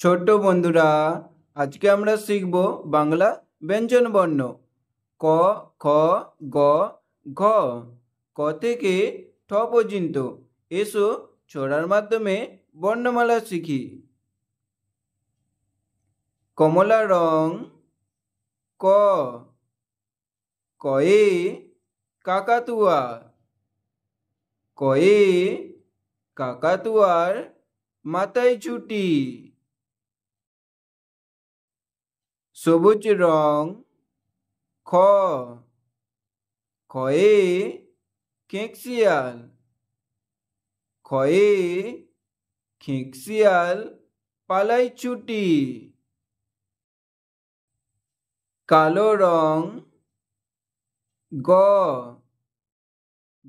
ছোট্ট বন্ধুরা, আজকে আমরা শিখব বাংলা ব্যঞ্জন বর্ণ। ক, খ, গ, ঘ। ক থেকে ঠ পর্যন্ত। এসো ছড়ার মাধ্যমে বর্ণমালা শিখি। কমলা রং। ক। কয়ে কাকাতুয়া। কয়ে কাকাতুয়ার মাথায় ছুটি। সবুজ রং। খ। খয়ে খেঁকশিয়াল। খয়ে খেঁকশিয়াল পালাই ছুটি। কালো রং। গ।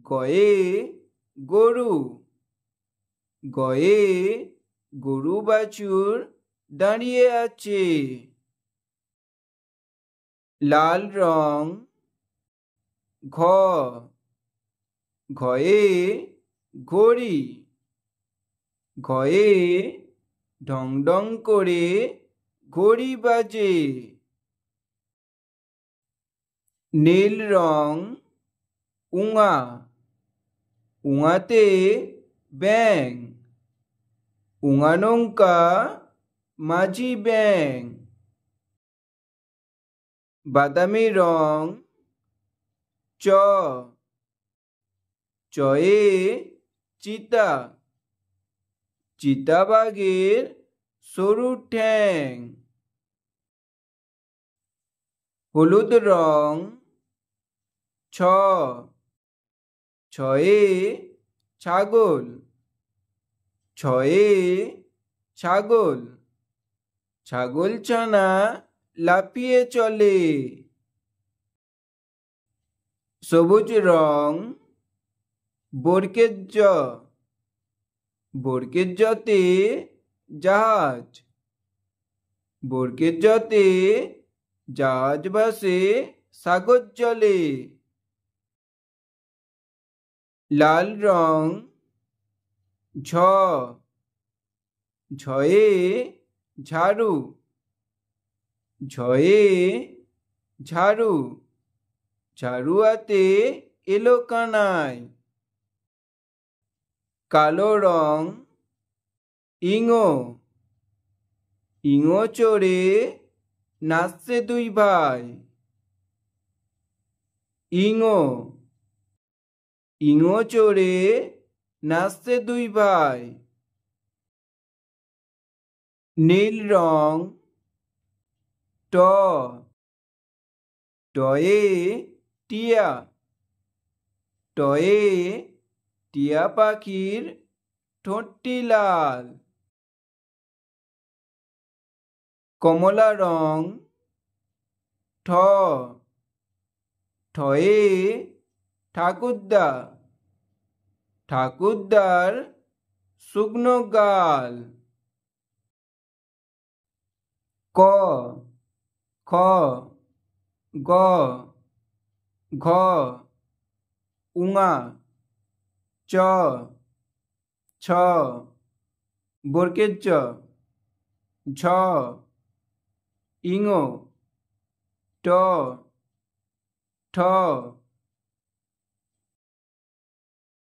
গয়ে গরু। গয়ে গরু বাছুর দাঁড়িয়ে আছে। লাল রং। ঘ। ঘয়ে ঘড়ি। ঘয়ে ঢং ঢং করে ঘড়ি বাজে। নীল রং। উঙা। উঙাতে ব্যাঙ। উঙা নৌকা মাঝি ব্যাঙ। বাদামি রং। চ। চয়ে চিতা। চিতাবাঘের সরু ঠ্যাং। হলুদ রং। ছ। ছয়ে ছাগল। ছয়ে ছাগল। ছাগলছানা লাফিয়ে চলে। সবুজ রং। বর্গের জ। বর্গের জতে জাহাজ। বর্গের জতে জাহাজ ভাসে সাগর জলে। লাল রং। ঝ। ঝয়ে ঝাড়ু। ঝয়ে ঝাড়ু। ঝাড়ু হাতে এলো কানাই। কালো রং। ইঙো। ইঙো চড়ে নাচছে দুই ভাই। ইঙো। ইঙো চড়ে নাচছে দুই ভাই। নীল রং। ট। টয়ে টিয়া। টয়ে টিয়া পাখির ঠোঁটটি লাল। কমলা রং। ঠ। ঠয়ে ঠাকুরদা। ঠাকুরদার শুকনো গাল। ক। খ। গ। ঘ। উঙা। চ। ছ। বর্গের জ। ঝ। ইঙো। ট। ঠ।